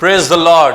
Praise the Lord.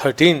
13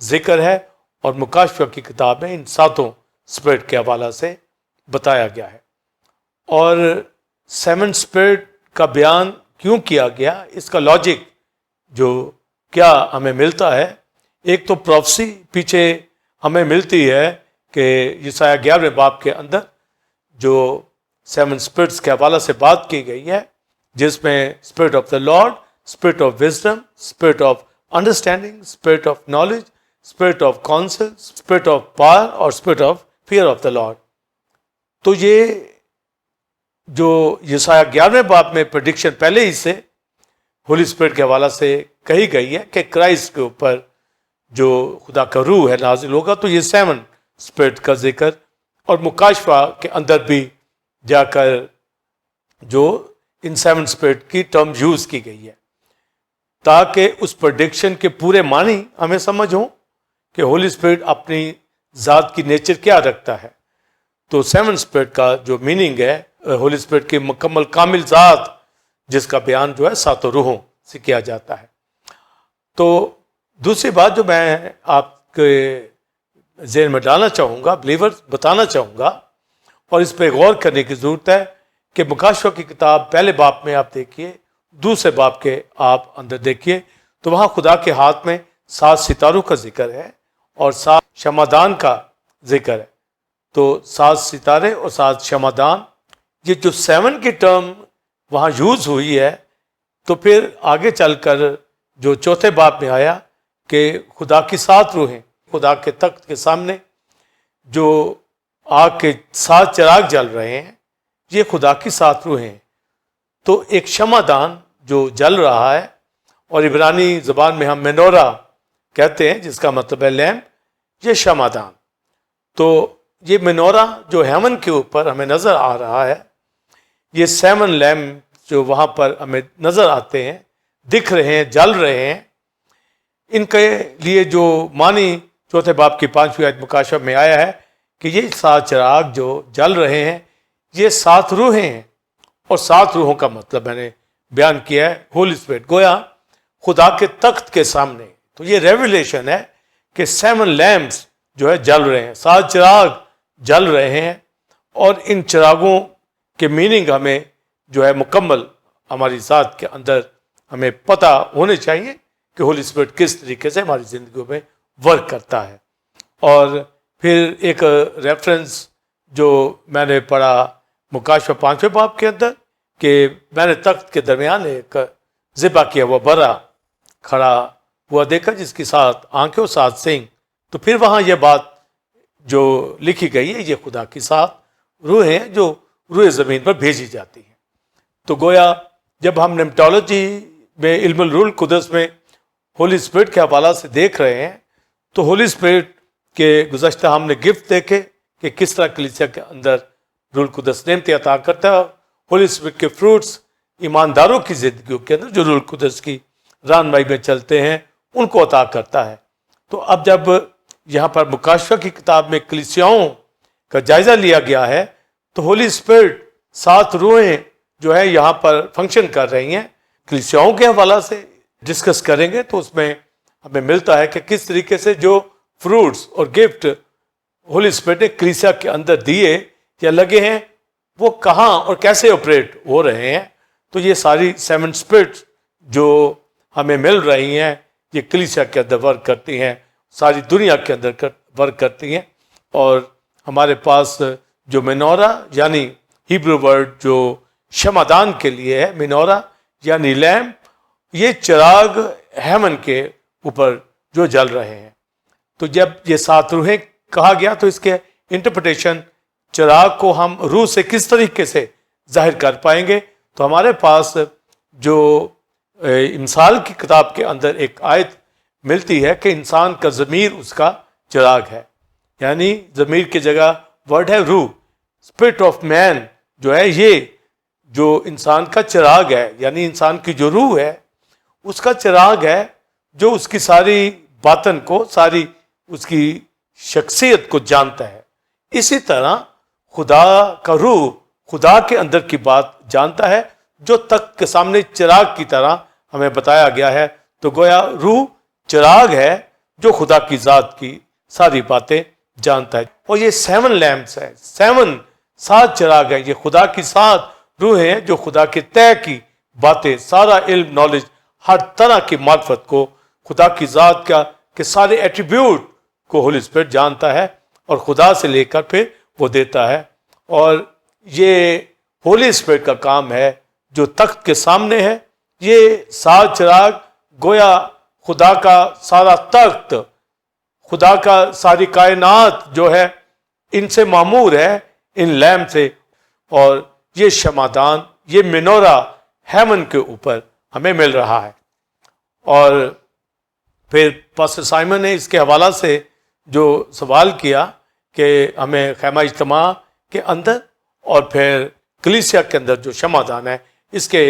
ذکر ہے اور مکاشفہ کی کتاب میں ان 7 اسپرٹ کے حوالہ سے بتایا گیا ہے. اور 7 اسپرٹ کا بیان کیوں کیا گیا، اس کا لاجک جو کیا ہمیں ملتا ہے. ایک تو پروفیسی پیچھے ہمیں ملتی ہے کہ یسایہ 11 باب کے اندر جو 7 اسپرٹس کے حوالہ سے بات کی گئی ہے، جس میں spirit of the Lord, spirit of wisdom, spirit of understanding, spirit of knowledge, spirit of counsel, spirit of power اور spirit of fear of the Lord. تو یہ جو یسایہ 11 باب میں پریڈکشن پہلے ہی سے ہولی اسپرٹ کے حوالہ سے کہی گئی ہے کہ کرائسٹ کے اوپر جو خدا کا روح ہے نازل ہوگا، تو یہ 7 اسپرٹ کا ذکر اور مکاشفہ کے اندر بھی جا کر جو ان 7 اسپرٹ کی ٹرم یوز کی گئی ہے، تاکہ اس پریڈکشن کے پورے معنی ہمیں سمجھ ہوں کہ ہولی اسپرٹ اپنی ذات کی نیچر کیا رکھتا ہے. تو 7 اسپرٹ کا جو میننگ ہے، ہولی اسپرٹ کی مکمل کامل ذات، جس کا بیان جو ہے 7 روحوں سے کیا جاتا ہے. تو دوسری بات جو میں آپ کے ذہن میں ڈالنا چاہوں گا، بلیور بتانا چاہوں گا، اور اس پہ غور کرنے کی ضرورت ہے کہ مکاشفہ کی کتاب پہلے باب میں آپ دیکھیے، دوسرے باب کے آپ اندر دیکھیے، تو وہاں خدا کے ہاتھ میں 7 ستاروں کا ذکر ہے اور 7 شمعدان کا ذکر ہے. تو 7 ستارے اور 7 شمعدان، یہ جو 7 کی ٹرم وہاں یوز ہوئی ہے، تو پھر آگے چل کر جو چوتھے باب میں آیا کہ خدا کی 7 روحیں خدا کے تخت کے سامنے جو آگ کے 7 چراغ جل رہے ہیں، یہ خدا کی 7 روحیں ہیں. تو ایک شمعدان جو جل رہا ہے، اور عبرانی زبان میں ہم مینورا کہتے ہیں، جس کا مطلب ہے لیمپ، یہ شمعدان. تو یہ مینورا جو ہیمن کے اوپر ہمیں نظر آ رہا ہے، یہ 7 لیمپ جو وہاں پر ہمیں نظر آتے ہیں، دکھ رہے ہیں، جل رہے ہیں، ان کے لیے جو معنی چوتھے باب کی 5ویں آیت مکاشفہ میں آیا ہے کہ یہ 7 چراغ جو جل رہے ہیں، یہ 7 روحیں ہیں. اور 7 روحوں کا مطلب میں نے بیان کیا ہے، ہولی اسپرٹ گویا خدا کے تخت کے سامنے. تو یہ ریویلیشن ہے کہ 7 لیمپس جو ہے جل رہے ہیں، 7 چراغ جل رہے ہیں، اور ان چراغوں کے میننگ ہمیں جو ہے مکمل ہماری ذات کے اندر ہمیں پتہ ہونے چاہیے کہ ہولی اسپرٹ کس طریقے سے ہماری زندگیوں میں ورک کرتا ہے. اور پھر ایک ریفرنس جو میں نے پڑھا مکاشفہ 5ویں باب کے اندر، کہ میں نے تخت کے درمیان ایک ذبح کیا ہوا برا کھڑا ہوا دیکھا، جس کی 7 آنکھیں اور 7 سینگ. تو پھر وہاں یہ بات جو لکھی گئی ہے، یہ خدا کی 7 روحیں ہیں جو روح زمین پر بھیجی جاتی ہیں. تو گویا جب ہم نیمٹولوجی میں علم الروح القدس میں ہولی اسپرٹ کے حوالہ سے دیکھ رہے ہیں، تو ہولی اسپرٹ کے گزشتہ ہم نے گفٹ دیکھے کہ کس طرح کلیسیا کے اندر روح القدس نعمتیں عطا کرتا ہے. ہولی اسپرٹ کے فروٹس ایمانداروں کی زندگیوں کے اندر جو روح القدس کی رہنمائی میں چلتے ہیں، ان کو عطا کرتا ہے. تو اب جب یہاں پر مکاشفہ کی کتاب میں کلیسیاؤں کا جائزہ لیا گیا ہے، تو ہولی اسپرٹ 7 روحیں جو ہے یہاں پر فنکشن کر رہی ہیں. کلیسیاؤں کے حوالہ سے ڈسکس کریں گے تو اس میں ہمیں ملتا ہے کہ کس طریقے سے جو فروٹس اور گفٹ ہولی اسپرٹ نے کلیسیا کے اندر دیے یا لگے ہیں، وہ کہاں اور کیسے آپریٹ ہو رہے ہیں. تو یہ ساری 7 اسپرٹ جو ہمیں مل رہی ہیں، یہ کلیسیا کے اندر ورک کرتی ہیں، ساری دنیا کے اندر ورک کرتی ہیں. اور ہمارے پاس جو مینورا یعنی ہیبرو ورڈ جو شمعدان کے لیے ہے، مینورا یعنی لیمپ، یہ چراغ ہیمن کے اوپر جو جل رہے ہیں. تو جب یہ 7 روحیں کہا گیا تو اس کے انٹرپریٹیشن چراغ کو ہم روح سے کس طریقے سے ظاہر کر پائیں گے. تو ہمارے پاس جو امثال کی کتاب کے اندر ایک آیت ملتی ہے کہ انسان کا ضمیر اس کا چراغ ہے، یعنی ضمیر کی جگہ ورڈ ہے روح. اسپرٹ آف مین جو ہے یہ جو انسان کا چراغ ہے، یعنی انسان کی جو روح ہے اس کا چراغ ہے، جو اس کی ساری باطن کو، ساری اس کی شخصیت کو جانتا ہے. اسی طرح خدا کا روح خدا کے اندر کی بات جانتا ہے، جو تخت کے سامنے چراغ کی طرح ہمیں بتایا گیا ہے. تو گویا روح چراغ ہے جو خدا کی ذات کی ساری باتیں جانتا ہے. اور یہ 7 لیمپس ہیں, 7 چراغ ہیں, یہ خدا کی 7 روحیں ہیں جو خدا کے طے کی باتیں, سارا علم, نالج, ہر طرح کی معرفت کو, خدا کی ذات کا کہ سارے ایٹریبیوٹ کو ہولی اسپرٹ جانتا ہے اور خدا سے لے کر پھر وہ دیتا ہے. اور یہ ہولی اسپرٹ کا کام ہے جو تخت کے سامنے ہے. یہ 7 چراغ گویا خدا کا سارا تخت, خدا کا ساری کائنات جو ہے ان سے معمور ہے, ان لیمپ سے. اور یہ شمعدان, یہ منورہ ہیمن کے اوپر ہمیں مل رہا ہے. اور پھر پاسٹر سائمن نے اس کے حوالہ سے جو سوال کیا کہ ہمیں خیمہ اجتماع کے اندر اور پھر کلیسیا کے اندر جو شمعدان ہے اس کے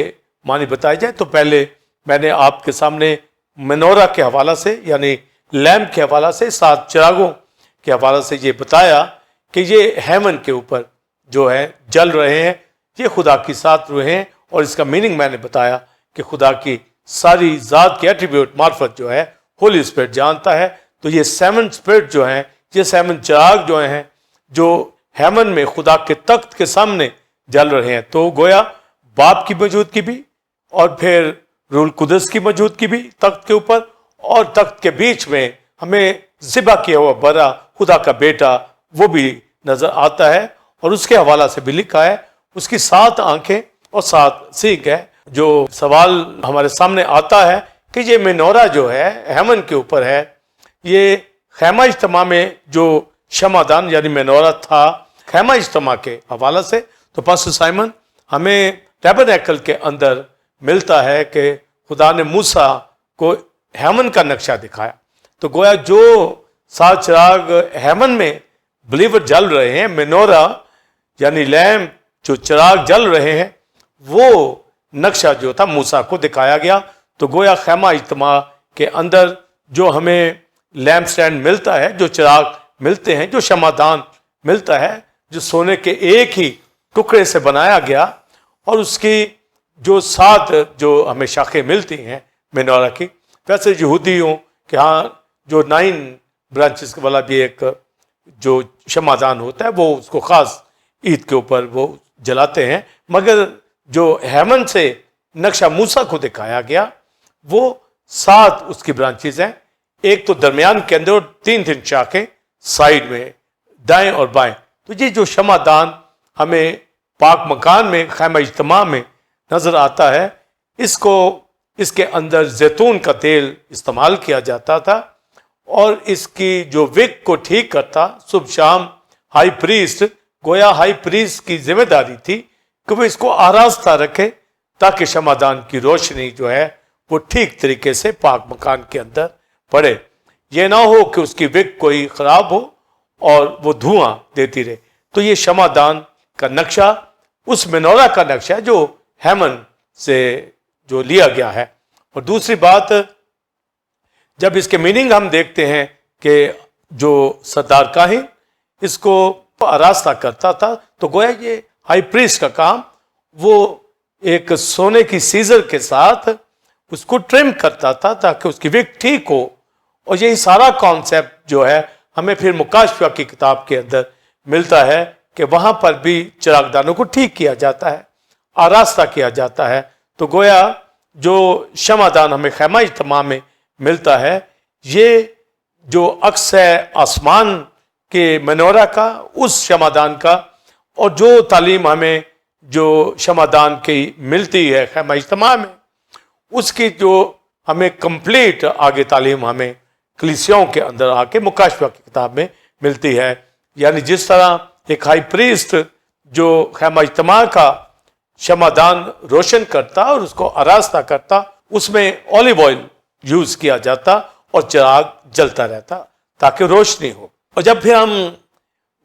معنی بتائے جائیں, تو پہلے میں نے آپ کے سامنے منورہ کے حوالہ سے یعنی لیمپ کے حوالہ سے 7 چراغوں کے حوالہ سے یہ بتایا کہ یہ ہیمن کے اوپر جو ہے جل رہے ہیں, یہ خدا کی 7 روحیں ہیں. اور اس کا میننگ میں نے بتایا کہ خدا کی ساری ذات کی ایٹریبیوٹ معرفت جو ہے ہولی اسپرٹ جانتا ہے. تو یہ 7 اسپرٹ جو ہیں, یہ 7 چراغ جو ہیں جو ہیمن میں خدا کے تخت کے سامنے جل رہے ہیں, تو گویا باپ کی موجودگی بھی اور پھر روح القدس کی موجودگی بھی تخت کے اوپر, اور تخت کے بیچ میں ہمیں ذبح کیا ہوا بڑا خدا کا بیٹا وہ بھی نظر آتا ہے. اور اس کے حوالہ سے بھی لکھا ہے اس کی 7 آنکھیں اور 7 سینگ ہے. جو سوال ہمارے سامنے آتا ہے کہ یہ منورہ جو ہے ہیمن کے اوپر ہے, یہ خیمہ اجتماع میں جو شمعدان یعنی منورہ تھا خیمہ اجتماع کے حوالہ سے, تو پاسٹر سائمن ہمیں ٹیبرنیکل کے اندر ملتا ہے کہ خدا نے موسیٰ کو ہیمن کا نقشہ دکھایا. تو گویا جو 7 چراغ ہیمن میں بلیور جل رہے ہیں, منورہ یعنی لیمپ جو چراغ جل رہے ہیں, وہ نقشہ جو تھا موسیٰ کو دکھایا گیا. تو گویا خیمہ اجتماع کے اندر جو ہمیں لیمپ سٹینڈ ملتا ہے, جو چراغ ملتے ہیں, جو شمعدان ملتا ہے, جو سونے کے ایک ہی ٹکڑے سے بنایا گیا, اور اس کی جو 7 جو ہمیں شاخیں ملتی ہیں منورہ کی. ویسے یہودیوں کے ہاں جو 9 برانچز والا بھی ایک جو شمعدان ہوتا ہے وہ اس کو خاص عید کے اوپر وہ جلاتے ہیں, مگر جو ہیمن سے نقشہ موسیٰ کو دکھایا گیا وہ 7 اس کی برانچز ہیں, ایک تو درمیان کے اندر اور 3 شاخیں سائیڈ میں دائیں اور بائیں. تو یہ جو شمعدان ہمیں پاک مکان میں خیمہ اجتماع میں نظر آتا ہے, اس کے اندر زیتون کا تیل استعمال کیا جاتا تھا, اور اس کی جو وک کو ٹھیک کرتا صبح شام ہائی پریسٹ, گویا ہائی پریسٹ کی ذمہ داری تھی کہ وہ اس کو آراستہ رکھے تاکہ شمعدان کی روشنی جو ہے وہ ٹھیک طریقے سے پاک مکان کے اندر پڑے. یہ نہ ہو کہ اس کی وک کوئی خراب ہو اور وہ دھواں دیتی رہے. تو یہ شمعدان کا نقشہ اس منورہ کا نقشہ ہے جو ہیمن سے جو لیا گیا ہے. اور دوسری بات, جب اس کے میننگ ہم دیکھتے ہیں کہ جو سردار کاہن اس کو آراستہ کرتا تھا, تو گویا یہ ہائی پریسٹ کا کام, وہ ایک سونے کی سیزر کے ساتھ اس کو ٹرم کرتا تھا تاکہ اس کی وک ٹھیک ہو. اور یہی سارا کانسیپٹ جو ہے ہمیں پھر مکاشفہ کی کتاب کے اندر ملتا ہے کہ وہاں پر بھی چراغدانوں کو ٹھیک کیا جاتا ہے, آراستہ کیا جاتا ہے. تو گویا جو شمعدان ہمیں خیمہ اجتماع میں ملتا ہے, یہ جو عکس ہے آسمان کے منورہ کا, اس شمعدان کا, اور جو تعلیم ہمیں جو شمعدان کی ملتی ہے خیمہ اجتماع میں, اس کی جو ہمیں کمپلیٹ آگے تعلیم ہمیں کلیسیاؤں کے اندر آ کے مکاشفہ کی کتاب میں ملتی ہے. یعنی جس طرح ایک ہائی پریسٹ جو خیمہ اجتماع کا شمعدان روشن کرتا اور اس کو آراستہ کرتا, اس میں اولیو آئل یوز کیا جاتا اور چراغ جلتا رہتا تاکہ روشنی ہو. اور جب پھر ہم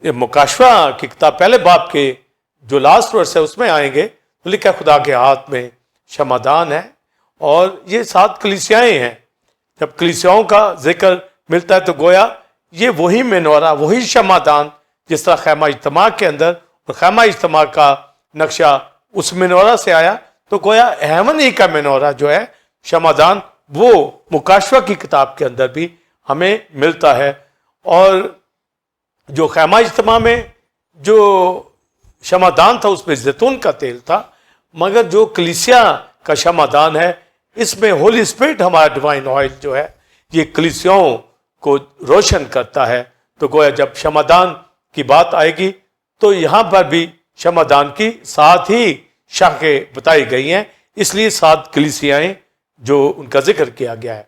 مکاشفہ کی کتاب پہلے باب کے جو لاسٹ ورس ہے اس میں آئیں گے, تو لکھا خدا کے ہاتھ میں شمعدان ہے, اور یہ 7 کلیسیائیں ہیں. جب کلیسیاؤں کا ذکر ملتا ہے تو گویا یہ وہی منورہ, وہی شمعدان جس طرح خیمہ اجتماع کے اندر, اور خیمہ اجتماع کا نقشہ اس منورہ سے آیا, تو گویا ہیمن ہی کا منورہ جو ہے شمعدان وہ مکاشفہ کی کتاب کے اندر بھی ہمیں ملتا ہے. اور جو خیمہ اجتماع میں جو شمعدان تھا اس میں زیتون کا تیل تھا، مگر جو کلیسیا کا شمعدان ہے اس میں ہولی اسپرٹ ہمارا ڈیوائن آئل جو ہے یہ کلیسیاؤں کو روشن کرتا ہے. تو گویا جب شمعدان کی بات آئے گی تو یہاں پر بھی شمعدان کی 7 ہی شاخیں بتائی گئی ہیں، اس لیے 7 کلیسیائیں جو ان کا ذکر کیا گیا ہے.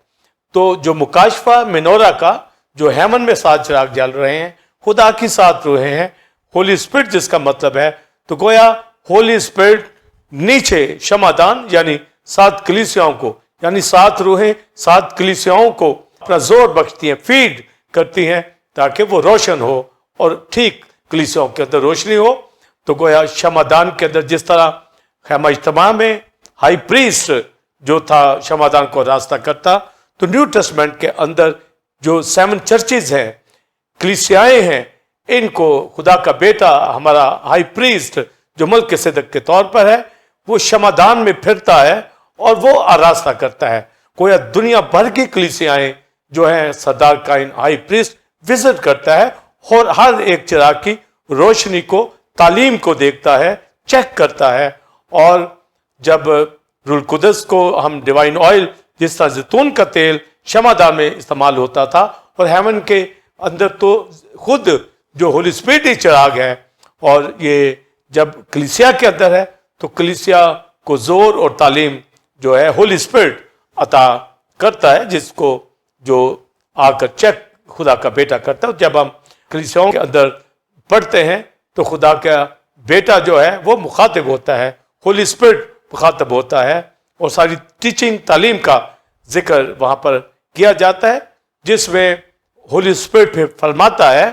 تو جو مکاشفہ منورہ کا جو ہیمن میں 7 چراغ جل رہے ہیں خدا کی 7 روحیں ہیں، ہولی اسپرٹ جس کا مطلب ہے. تو گویا ہولی اسپرٹ نیچے شمعدان یعنی 7 کلیسیاؤں کو، یعنی 7 روحیں 7 کلیسیاؤں کو اپنا زور بخشتی ہیں، فیڈ کرتی ہیں تاکہ وہ روشن ہو اور ٹھیک کلیسیاؤں کے اندر روشنی ہو. تو گویا شمعدان کے اندر جس طرح خیمہ اجتماع میں ہائی پریسٹ جو تھا شمعدان کو راستہ کرتا، تو نیو ٹیسٹمنٹ کے اندر جو 7 چرچز ہیں، کلیسیائیں ہیں، ان کو خدا کا بیٹا ہمارا ہائی پریسٹ جو ملک صدق کے طور پر ہے وہ شمعدان میں پھرتا ہے اور وہ آراستہ کرتا ہے. گویا دنیا بھر کی کلیسیائیں جو ہیں سردار کائن ہائی پریسٹ وزٹ کرتا ہے اور ہر ایک چراغ کی روشنی کو، تعلیم کو دیکھتا ہے، چیک کرتا ہے. اور جب روح القدس کو ہم ڈیوائن آئل جس طرح زیتون کا تیل شمعدان میں استعمال ہوتا تھا، اور ہیمن کے اندر تو خود جو ہولی اسپرٹ ہی چراغ ہے، اور یہ جب کلیسیا کے اندر ہے تو کلیسیا کو زور اور تعلیم جو ہے ہولی اسپرٹ عطا کرتا ہے، جس کو جو آ کر چیک خدا کا بیٹا کرتا ہے. جب ہم کلیسیاؤں کے اندر پڑھتے ہیں تو خدا کا بیٹا جو ہے وہ مخاطب ہوتا ہے، ہولی اسپرٹ مخاطب ہوتا ہے، اور ساری ٹیچنگ تعلیم کا ذکر وہاں پر کیا جاتا ہے، جس میں ہولی اسپرٹ پھر فرماتا ہے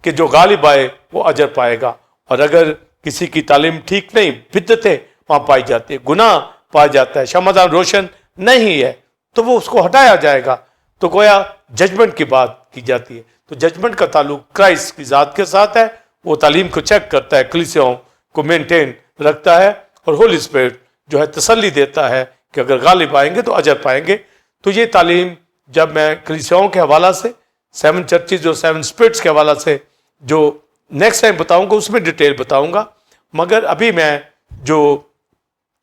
کہ جو غالب آئے وہ اجر پائے گا. اور اگر کسی کی تعلیم ٹھیک نہیں، بدعتیں وہاں پائی جاتی ہے، گناہ پایا جاتا ہے، شمعدان روشن نہیں ہے، تو وہ اس کو ہٹایا جائے گا. تو گویا ججمنٹ کی بات کی جاتی ہے. تو ججمنٹ کا تعلق کرائسٹ کی ذات کے ساتھ ہے، وہ تعلیم کو چیک کرتا ہے، کلیسیاؤں کو مینٹین رکھتا ہے، اور ہولی اسپرٹ جو ہے تسلی دیتا ہے کہ اگر غالب آئیں گے تو اجر پائیں گے. تو یہ تعلیم جب میں کلیسیاؤں کے حوالہ سے 7 چرچز جو 7 اسپرٹس کے حوالہ سے جو نیکسٹ ٹائم بتاؤں گا اس میں ڈیٹیل بتاؤں گا، مگر ابھی میں جو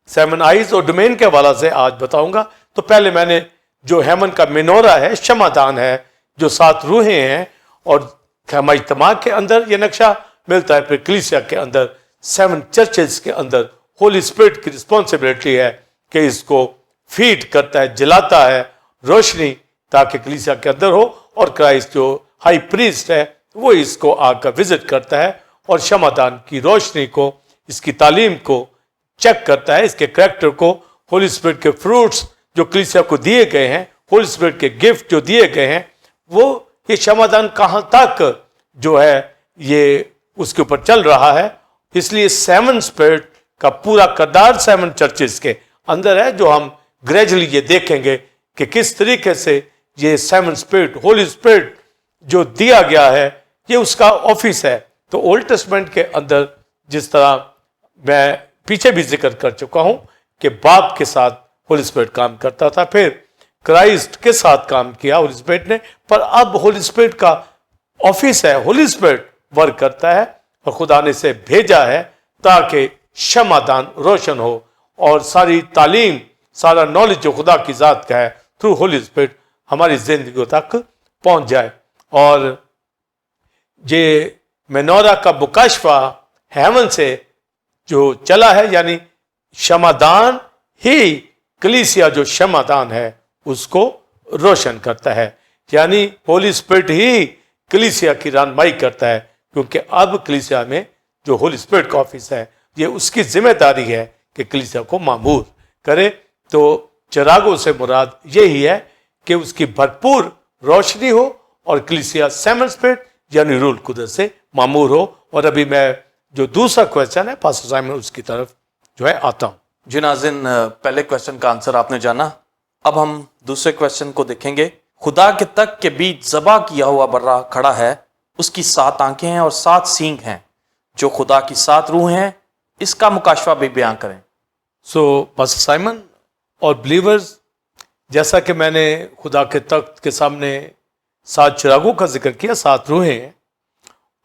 7 آئیز اور ڈومین کے حوالہ سے آج بتاؤں گا. تو پہلے میں نے جو ہیمن کا منورہ ہے، شمعدان ہے، جو 7 روحیں ہیں، اور خیمہ اجتماع کے اندر یہ نقشہ ملتا ہے. پھر کلیسیا کے اندر 7 چرچز کے اندر ہولی اسپرٹ کی رسپانسبلٹی ہے کہ اس کو فیڈ کرتا ہے، جلاتا ہے روشنی، تاکہ کلیسیا کے اندر ہو. اور کرائسٹ جو ہائی پریسٹ ہے وہ اس کو آ کر وزٹ کرتا ہے اور شمعدان کی روشنی کو، اس کی تعلیم کو چیک کرتا ہے، اس کے کریکٹر کو. ہولی اسپرٹ کے فروٹس جو کلیسیا کو دیے گئے ہیں، ہولی اسپرٹ کے گفٹ جو دیے گئے ہیں، وہ یہ شمعدان کہاں تک جو ہے یہ اس کے اوپر چل رہا ہے. اس لیے 7 اسپرٹ کا پورا کردار 7 چرچز کے اندر ہے، جو ہم گریجولی یہ دیکھیں گے کہ کس طریقے سے یہ 7 اسپرٹ، ہولی اسپرٹ جو دیا گیا ہے، یہ اس کا آفس ہے. تو اولڈ ٹیسٹمنٹ کے اندر جس طرح میں پیچھے بھی ذکر کر چکا ہوں کہ باپ کے ساتھ ہولی اسپرٹ کام کرتا تھا، پھر کرائسٹ کے ساتھ کام کیا ہولی اسپرٹ نے، پر اب ہولی اسپرٹ کا آفس ہے، ہولی اسپرٹ ورک کرتا ہے، اور خدا نے اسے بھیجا ہے تاکہ شمعدان روشن ہو اور ساری تعلیم، سارا نالج جو خدا کی ذات کا ہے تھرو ہولی اسپرٹ ہماری زندگیوں تک پہنچ جائے. اور یہ منورہ کا مکاشفہ ہیمن سے جو چلا ہے، یعنی شمعدان ہی کلیسیا جو شمعدان ہے اس کو روشن کرتا ہے، یعنی ہولی اسپرٹ ہی کلیسیا کی رہنمائی کرتا ہے، کیونکہ اب کلیسیا میں جو ہولی اسپرٹ کا آفس ہے یہ اس کی ذمہ داری ہے کہ کلیسیا کو معمور کرے. تو چراغوں سے مراد یہی ہے کہ اس کی بھرپور روشنی ہو اور کلیسیا 7 اسپرٹ یعنی روح القدس سے معمور ہو. اور ابھی میں جو دوسرا کویسچن ہے پاسٹر سائمن اس کی طرف جو ہے آتا ہوں. جی ناظرین، پہلے کویسچن کا آنسر آپ نے جانا، اب ہم دوسرے کویسچن کو دیکھیں گے. خدا کے تک کے بیچ ذبح کیا ہوا برہ کھڑا ہے، اس کی 7 آنکھیں ہیں اور 7 سینگ ہیں، جو خدا کی 7 روح ہیں، اس کا مکاشفہ بھی بیان کریں. سو پاسٹر سائمن اور بلیورز، جیسا کہ میں نے خدا کے تخت کے سامنے 7 چراغوں کا ذکر کیا، 7 روحیں ہیں.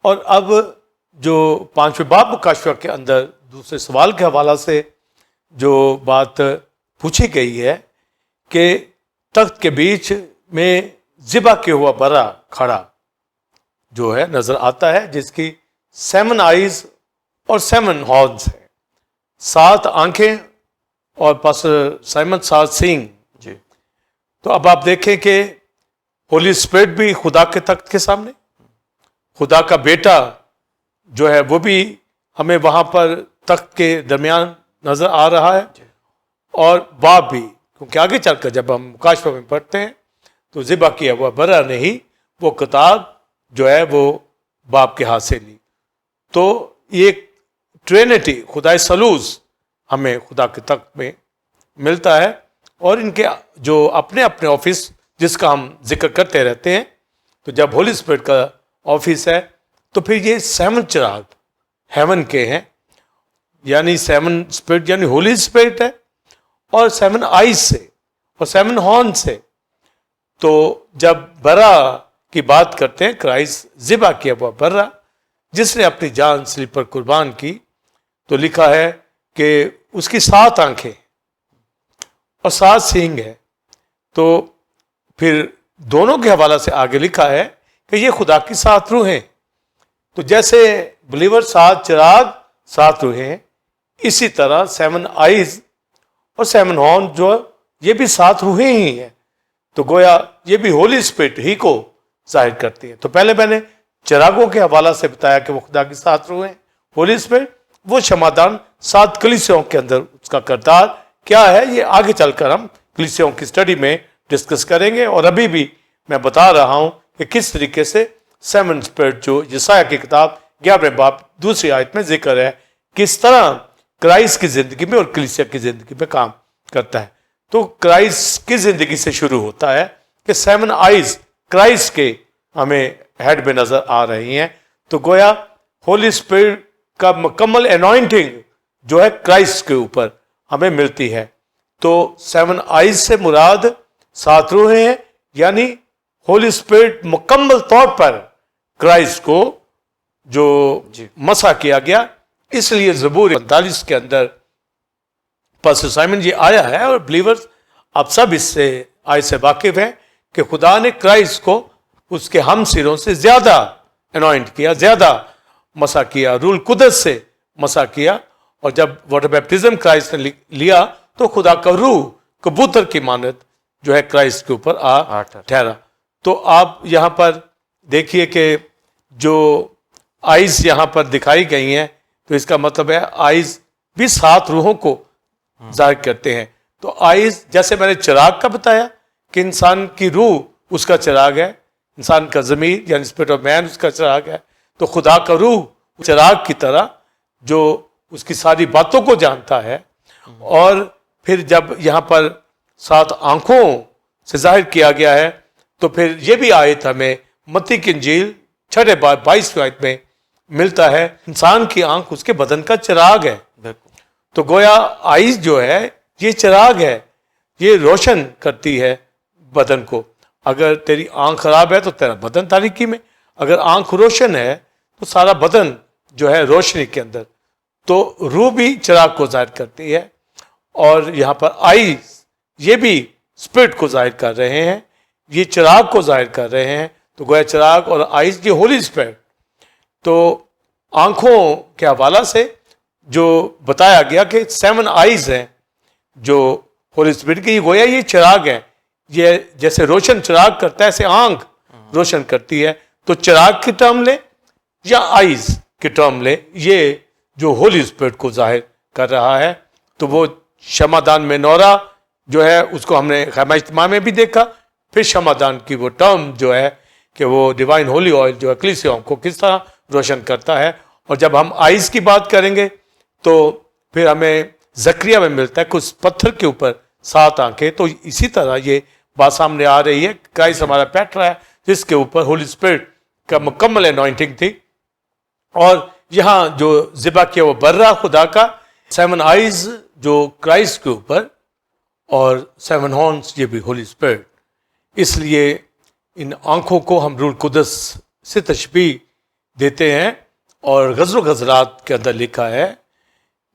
اور اب جو 5ویں باب مکاشفہ کے اندر دوسرے سوال کے حوالہ سے جو بات پوچھی گئی ہے کہ تخت کے بیچ میں ذبح کیا ہوا برا کھڑا جو ہے نظر آتا ہے، جس کی 7 آئیز اور 7 ہارنز ہیں، 7 آنکھیں اور پاسٹر سائمن 7 سینگ. جی. تو اب آپ دیکھیں کہ ہولی اسپرٹ بھی خدا کے تخت کے سامنے، خدا کا بیٹا جو ہے وہ بھی ہمیں وہاں پر تخت کے درمیان نظر آ رہا ہے، اور باپ بھی، کیونکہ آگے چل کر جب ہم مکاشفہ میں پڑھتے ہیں تو ذبح کیا ہوا برا نے ہی وہ کتاب جو ہے وہ باپ کے ہاتھ سے لی. تو یہ ٹرینٹی، خدا ثالوث ہمیں خدا کے تخت میں ملتا ہے، اور ان کے جو اپنے اپنے آفس جس کا ہم ذکر کرتے رہتے ہیں. تو جب ہولی اسپرٹ کا آفس ہے تو پھر یہ 7 چراغ ہیون کے ہیں، یعنی 7 اسپرٹ یعنی ہولی اسپرٹ ہے، اور 7 آئیز سے اور 7 ہارن سے. تو جب برا کی بات کرتے ہیں، کرائسٹ ذبح کیا ہوا برا جس نے اپنی جان صلیب پر قربان کی، تو لکھا ہے کہ اس کی 7 آنکھیں اور 7 سینگ ہے. تو پھر دونوں کے حوالہ سے آگے لکھا ہے کہ یہ خدا کی 7 روحیں. تو جیسے بلیور 7 چراغ 7 روحیں، اسی طرح 7 آئیز اور 7 ہارن جو یہ بھی 7 روحیں ہی ہیں. تو گویا یہ بھی ہولی اسپرٹ ہی کو ظاہر کرتی ہیں. تو پہلے میں نے چراغوں کے حوالہ سے بتایا کہ وہ خدا کی 7 روحیں. ہولی اسپرٹ وہ شمعدان 7 کلیسیوں کے اندر اس کا کردار کیا ہے، یہ آگے چل کر ہم کلیسیوں کی اسٹڈی میں ڈسکس کریں گے. اور ابھی بھی میں بتا رہا ہوں کہ کس طریقے سے 7 اسپرٹ جو یسایہ کی کتاب 11 باب 2 آیت میں ذکر ہے، کس طرح کرائسٹ کی زندگی میں اور کلیسیا کی زندگی میں کام کرتا ہے. تو کرائسٹ کی زندگی سے شروع ہوتا ہے کہ 7 آئیز کرائسٹ کے ہمیں ہیڈ میں نظر آ رہی ہیں. تو گویا ہولی اسپرٹ کا مکمل انوائنٹنگ جو ہے کرائسٹ کے اوپر ہمیں ملتی ہے. تو 7 آئیز سے مراد 7 روحیں ہیں، یعنی ہولی اسپرٹ مکمل طور پر کرائسٹ کو جو مسح کیا گیا. اس لیے زبور 45 کے اندر پاسٹر سائمن جی آیا ہے، اور بلیورز آپ سب اس سے آئے سے واقف ہیں کہ خدا نے کرائسٹ کو اس کے ہم سروں سے زیادہ انوائنٹ کیا، زیادہ مسح کیا، رول قدس سے مسح کیا. اور جب واٹر بیپٹزم کرائسٹ نے لیا تو خدا کا روح کبوتر کی مانند جو ہے کرائسٹ کے اوپر آ ٹھہرا. تو آپ یہاں پر دیکھیے کہ جو آئیز یہاں پر دکھائی گئی ہیں، تو اس کا مطلب ہے آئیز بھی 7 روحوں کو ظاہر کرتے ہیں. تو آئیز جیسے میں نے چراغ کا بتایا کہ انسان کی روح اس کا چراغ ہے، انسان کا ضمیر یعنی اسپرٹ آف مین اس کا چراغ ہے. تو خدا کا روح چراغ کی طرح جو اس کی ساری باتوں کو جانتا ہے. اور پھر جب یہاں پر 7 آنکھوں سے ظاہر کیا گیا ہے، تو پھر یہ بھی آیت ہمیں متی کی انجیل 6 باب 22 آیت میں ملتا ہے، انسان کی آنکھ اس کے بدن کا چراغ ہے. تو گویا آئیز جو ہے یہ چراغ ہے، یہ روشن کرتی ہے بدن کو. اگر تیری آنکھ خراب ہے تو تیرا بدن تاریکی میں، اگر آنکھ روشن ہے تو سارا بدن جو ہے روشنی کے اندر. تو روح بھی چراغ کو ظاہر کرتی ہے، اور یہاں پر آئیز یہ بھی اسپرٹ کو ظاہر کر رہے ہیں، یہ چراغ کو ظاہر کر رہے ہیں. تو گویا چراغ اور آئیز یہ ہولی اسپرٹ. تو آنکھوں کے حوالہ سے جو بتایا گیا کہ 7 آئیز ہیں جو ہولی اسپرٹ کی، گویا یہ چراغ ہے. یہ جیسے روشن چراغ کرتا ہے ایسے آنکھ روشن کرتی ہے. تو چراغ کی ٹرم لے یا آئیز کی ٹرم لے، یہ جو ہولی اسپرٹ کو ظاہر کر رہا ہے. تو وہ شمعدان میں نورا جو ہے اس کو ہم نے خیمہ اجتماع میں بھی دیکھا. پھر شمعدان کی وہ ٹرم جو ہے کہ وہ ڈیوائن ہولی آئل جو ہے کلیسیوں کو کس طرح روشن کرتا ہے. اور جب ہم آئیز کی بات کریں گے تو پھر ہمیں زکریہ میں ملتا ہے کہ اس پتھر کے اوپر 7 آنکھیں. تو اسی طرح یہ بات سامنے آ رہی ہے، کرائسٹ ہمارا پیٹرا ہے جس کے اوپر ہولی اسپرٹ کا مکمل انوائنٹنگ تھی. اور یہاں جو ذبح کیا وہ برا خدا کا، 7 آئیز جو کرائسٹ کے اوپر، اور 7 ہارنز یہ بھی ہولی اسپرٹ. اس لیے ان آنکھوں کو ہم روح القدس سے تشبیہ دیتے ہیں، اور غزل و غزلات کے اندر لکھا ہے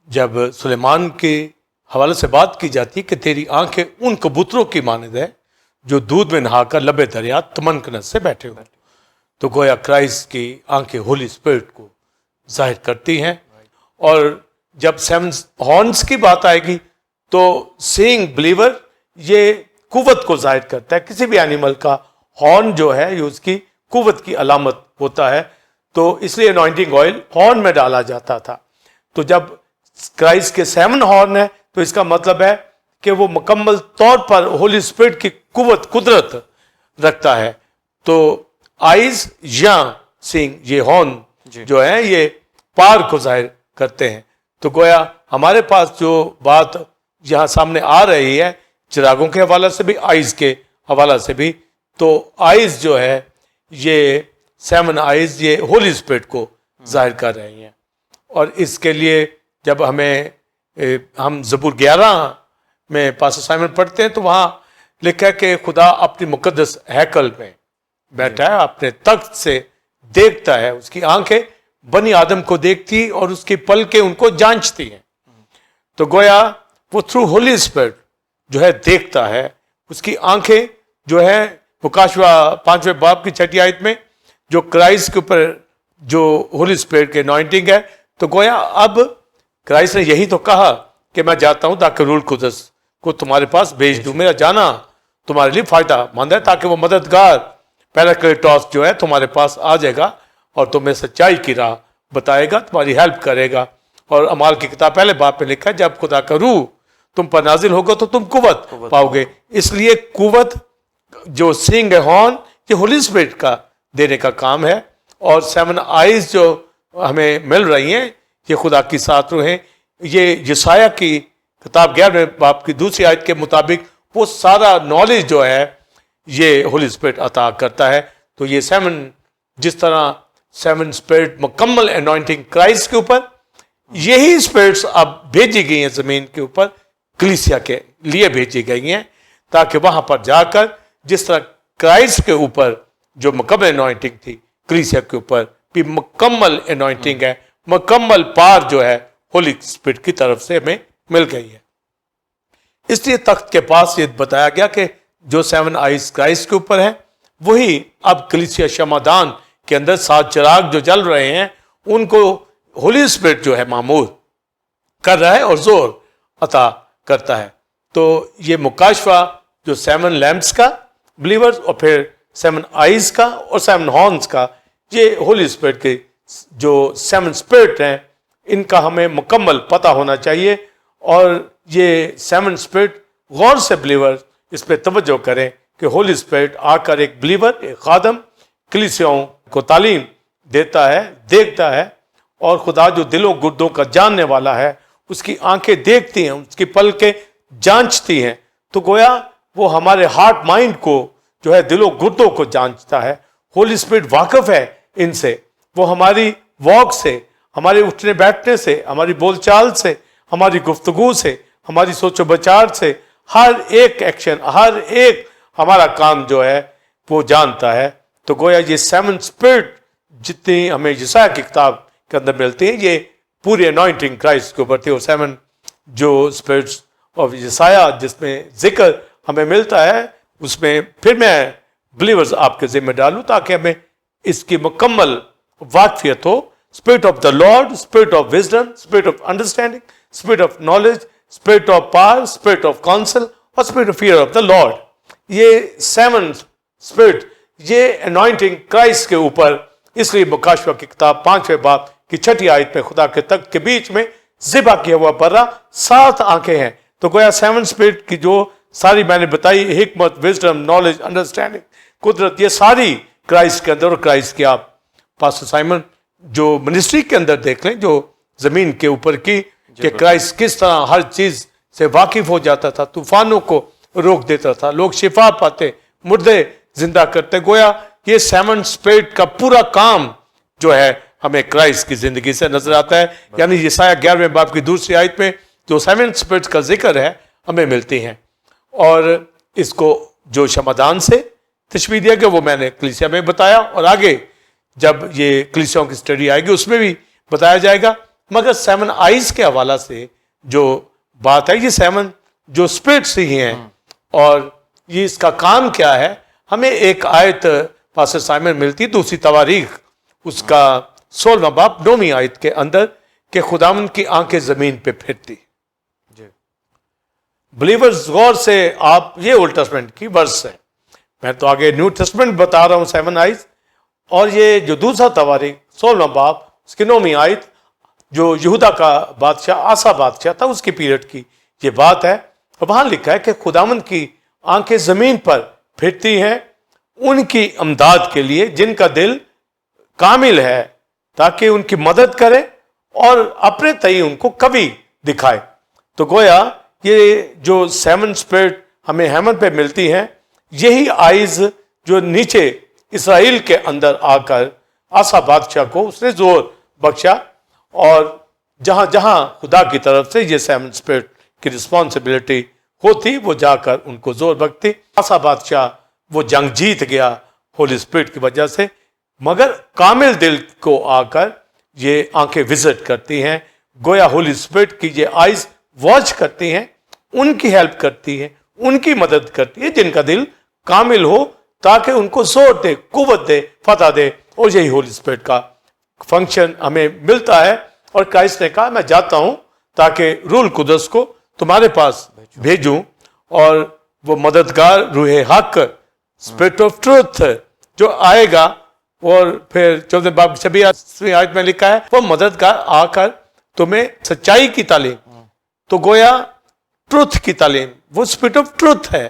جب سلیمان کے حوالے سے بات کی جاتی کہ تیری آنکھیں ان کبوتروں کی مانند ہے جو دودھ میں نہا کر لبے دریا تمنکنت سے بیٹھے ہوئے، تو گویا کرائسٹ کی آنکھیں ہولی اسپرٹ کو ظاہر کرتی ہیں. اور جب سیون ہارنز کی بات آئے گی تو سینگ بلیور یہ قوت کو ظاہر کرتا ہے. کسی بھی اینیمل کا ہارن جو ہے یہ اس کی قوت کی علامت ہوتا ہے، تو اس لیے انوائنٹنگ آئل ہارن میں ڈالا جاتا تھا. تو جب کرائسٹ کے 7 ہارن ہے تو اس کا مطلب ہے کہ وہ مکمل طور پر ہولی اسپرٹ کی قدرت رکھتا ہے. تو آئیز یا سینگ یہ ہارن جو ہے یہ پار کو ظاہر کرتے ہیں. تو گویا ہمارے پاس جو بات یہاں سامنے آ رہی ہے چراغوں کے حوالے سے بھی، آئیز کے حوالے سے بھی، تو آئیز جو ہے یہ 7 آئیز یہ ہولی اسپرٹ کو ظاہر کر رہی ہیں. اور اس کے لیے جب ہم زبور 11 میں پاسٹر سائمن پڑھتے ہیں تو وہاں لکھا ہے کہ خدا اپنی مقدس ہیکل میں بیٹھا ہے، اپنے تخت سے دیکھتا ہے، اس کی آنکھیں بنی آدم کو دیکھتی اور اس کی پلکیں ان کو جانچتی ہیں. تو گویا وہ تھرو ہولی اسپرٹ جو ہے دیکھتا ہے، اس کی آنکھیں جو ہے مکاشوہ 5ویں باب کی 6 آیت میں جو کرائسٹ کے اوپر جو ہولی اسپرٹ کے انوائنٹنگ ہے، تو گویا اب کرائسٹ نے یہی تو کہا کہ میں جاتا ہوں تاکہ روح القدس کو تمہارے پاس بھیج دوں. میرا جانا تمہارے لیے فائدہ مند ہے تاکہ وہ مددگار پیراکلیٹوس جو ہے تمہارے پاس آ جائے گا اور تمہیں سچائی کی راہ بتائے گا، تمہاری ہیلپ کرے گا. اور اعمال کی کتاب پہلے باب میں لکھا ہے جب خدا کا روح تم پر نازل ہوگا تو تم قوت پاؤ گے. اس لیے قوت جو سینگ ہارن یہ ہولی اسپرٹ کا دینے کا کام ہے، اور 7 آئیز جو ہمیں مل رہی ہیں یہ خدا کی 7 روحیں. یہ یسایہ کی کتاب 11 باب کی 2 آیت کے مطابق وہ سارا نالج جو ہے یہ ہولی اسپرٹ عطا کرتا ہے. تو یہ 7 جس طرح 7 اسپرٹ مکمل انوائنٹنگ کرائسٹ کے اوپر، یہی اسپرٹس اب بھیجی گئی ہیں زمین کے اوپر کلیسیا کے لیے بھیجی گئی ہیں تاکہ وہاں پر جا کر جس طرح کرائسٹ کے اوپر جو مکمل انوائنٹنگ تھی کلیسیا کے اوپر بھی مکمل انوائنٹنگ ہے، مکمل پار جو ہے ہولی اسپرٹ کی طرف سے ہمیں مل گئی ہے. اس لیے تخت کے پاس یہ بتایا گیا کہ جو 7 آئیز کرائسٹ کے اوپر ہے وہی اب کلیسیا شمعدان کے اندر 7 چراغ جو جل رہے ہیں ان کو ہولی اسپرٹ جو ہے معمور کر رہا ہے اور زور عطا کرتا ہے. تو یہ مکاشفہ جو 7 لیمپس کا بلیورز اور پھر 7 آئیز کا اور 7 ہارنز کا، یہ ہولی اسپرٹ کے جو 7 اسپرٹ ہیں ان کا ہمیں مکمل پتہ ہونا چاہیے. اور یہ 7 اسپرٹ غور سے بلیور اس پہ توجہ کریں کہ ہولی اسپرٹ آ کر ایک بلیور، ایک خادم کلیسیاؤں کو تعلیم دیتا ہے، دیکھتا ہے، اور خدا جو دلوں گردوں کا جاننے والا ہے اس کی آنکھیں دیکھتی ہیں، اس کی پلکیں جانچتی ہیں. تو گویا وہ ہمارے ہارٹ مائنڈ کو جو ہے دلوں گردوں کو جانچتا ہے. ہولی اسپرٹ واقف ہے ان سے، وہ ہماری واک سے، ہمارے اٹھنے بیٹھنے سے، ہماری بول چال سے، ہماری گفتگو سے، ہماری سوچ و بچار سے، ہر ایک ایکشن، ہر ایک ہمارا کام جو ہے وہ جانتا ہے. تو گویا یہ 7 اسپرٹ جتنی ہمیں یسایہ کی کتاب کے اندر ملتی ہیں یہ پوری انوائنٹنگ کرائسٹ کے اوپر تھی. اور 7 جو اسپرٹس آف یسایہ جس میں ذکر ہمیں ملتا ہے اس میں پھر میں بلیورز آپ کے ذمہ ڈالوں تاکہ ہمیں اس کی مکمل واقفیت ہو. Spirit of the Lord, spirit of wisdom, spirit of understanding, spirit of knowledge, spirit of power, spirit of counsel اور spirit of fear of the Lord. یہ 7 اسپرٹ یہ انوائنٹنگ کرائسٹ کے اوپر، اس لیے مکاشفہ کی کتاب 5ویں باب کی 6 آیت میں خدا کے تخت کے بیچ میں ذبح کیا ہوا برا 7 آنکھیں ہیں. تو گویا 7 اسپرٹ کی جو ساری میں نے بتائی، حکمت، وزڈم، نالج، انڈرسٹینڈنگ، قدرت، یہ ساری کرائسٹ کے اندر. اور کرائسٹ کی آپ پاسٹر سائمن جو منسٹری کے اندر دیکھ لیں جو زمین کے اوپر کی کہ کرائسٹ کس طرح ہر چیز سے واقف ہو جاتا تھا، طوفانوں کو روک دیتا تھا، لوگ شفا پاتے، مردے زندہ کرتے. گویا یہ 7 اسپرٹ کا پورا کام جو ہے ہمیں کرائسٹ کی زندگی سے نظر آتا ہے. یعنی یسایہ 11ویں باب کی 2 آیت میں جو 7 اسپرٹ کا ذکر ہے ہمیں ملتی ہیں. اور اس کو جو شمعدان سے تشبیہ دیا کہ وہ میں نے کلیسیا میں بتایا, اور آگے جب یہ کلیسیاؤں کی اسٹڈی آئے گی اس میں بھی بتایا جائے گا. مگر 7 آئیز کے حوالہ سے جو بات ہے, یہ 7 جو اسپرٹس ہی ہیں, اور یہ اس کا کام کیا ہے. ہمیں ایک آیت پاسٹر سائمن ملتی دوسری تواریخ اس کا 16واں باب 9ویں آیت کے اندر کہ خداوند کی آنکھیں زمین پہ پھرتی. بلیورز غور سے آپ, یہ اولڈ ٹیسٹمنٹ کی ورس ہے, میں تو آگے نیو ٹیسٹمنٹ بتا رہا ہوں 7 آئیز, اور یہ جو دوسرا تواریخ 16واں باب اس کی 9ویں آیت جو یہودا کا بادشاہ آسا بادشاہ تھا اس کی پیریڈ کی یہ بات ہے. اور وہاں لکھا ہے کہ خداوند کی آنکھیں زمین پر پھرتی ہیں ان کی امداد کے لیے جن کا دل کامل ہے, تاکہ ان کی مدد کرے اور اپنے تئیں ان کو قوی دکھائے. تو گویا یہ جو 7 اسپرٹ ہمیں ہیمن پہ ملتی ہیں, یہی آئیز جو نیچے اسرائیل کے اندر آ کر آسا بادشاہ کو اس نے زور بخشا, اور جہاں جہاں خدا کی طرف سے یہ 7 اسپرٹ کی رسپانسبلٹی ہوتی وہ جا کر ان کو زور بخشتی. آسا بادشاہ وہ جنگ جیت گیا ہولی اسپرٹ کی وجہ سے, مگر کامل دل کو آ کر یہ آنکھیں وزٹ کرتی ہیں. گویا ہولی اسپرٹ کی یہ آئیز واچ کرتی ہیں, ان کی ہیلپ کرتی ہیں, ان کی مدد کرتی ہے جن کا دل کامل ہو, تاکہ ان کو زور دے, قوت دے, فتح دے. اور یہی ہولی اسپرٹ کا فنکشن ہمیں ملتا ہے. اور کرائسٹ نے کہا میں جاتا ہوں تاکہ روح القدس کو تمہارے پاس بھیجوں, اور وہ مددگار روح حق اسپرٹ آف ٹروتھ جو آئے گا. اور پھر 14 باب 26 آیت میں لکھا ہے وہ مددگار آ کر تمہیں سچائی کی تعلیم, تو گویا ٹروتھ کی تعلیم, وہ اسپرٹ آف ٹروتھ ہے.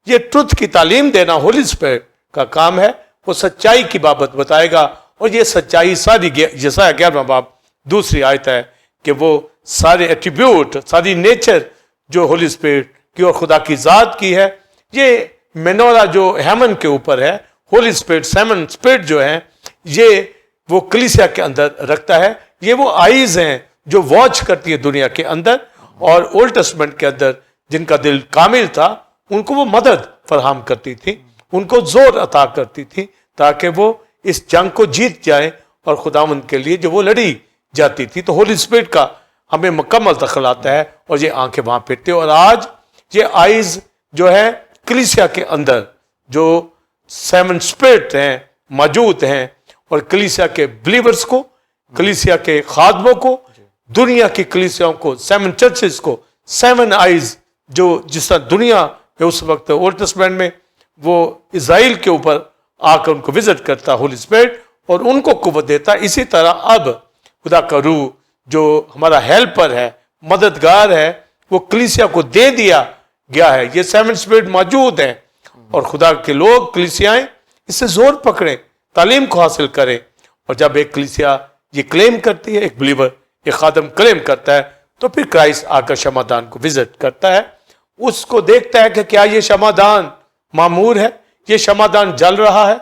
یہ ٹروتھ کی تعلیم دینا ہولی اسپرٹ کا کام ہے. وہ سچائی کی بابت بتائے گا, اور یہ سچائی ساری یسایہ 11واں باب 2 آیت ہے کہ وہ سارے ایٹریبیوٹ, ساری نیچر جو ہولی اسپرٹ کی اور خدا کی ذات کی ہے, یہ مینورا جو ہیمن کے اوپر ہے, ہولی اسپرٹ 7 اسپرٹ جو ہیں یہ وہ کلیسیا کے اندر رکھتا ہے. یہ وہ آئیز ہیں جو واچ کرتی ہے دنیا کے اندر, اور اولڈ ٹیسٹمنٹ کے اندر جن کا دل کامل تھا ان کو وہ مدد فراہم کرتی تھی, ان کو زور عطا کرتی تھی تاکہ وہ اس جنگ کو جیت جائیں, اور خداوند کے لیے جو وہ لڑی جاتی تھی. تو ہولی اسپرٹ کا ہمیں مکمل دخل آتا ہے, اور یہ آنکھیں وہاں پھرتی. اور آج یہ آئیز جو ہے کلیسیا کے اندر جو 7 اسپرٹ ہیں موجود ہیں, اور کلیسیا کے بلیورز کو, کلیسیا کے خادموں کو, دنیا کی کلیسیاؤں کو, 7 چرچز کو 7 آئیز جو جس طرح دنیا میں اس وقت اولڈ ٹیسٹمنٹ میں وہ اسرائیل کے اوپر آ کر ان کو وزٹ کرتا ہولی اسپرٹ اور ان کو قوت دیتا, اسی طرح اب خدا کا روح جو ہمارا ہیلپر ہے, مددگار ہے, وہ کلیسیا کو دے دیا گیا ہے. یہ 7 اسپرٹ موجود ہیں, اور خدا کے لوگ کلیسیائیں اس سے زور پکڑیں, تعلیم کو حاصل کریں. اور جب ایک کلیسیا یہ کلیم کرتی ہے, ایک بلیور, ایک خادم کلیم کرتا ہے, تو پھر کرائسٹ آ کر شمعدان کو وزٹ کرتا ہے, اس کو دیکھتا ہے کہ کیا یہ شمعدان معمور ہے, یہ شمعدان جل رہا ہے.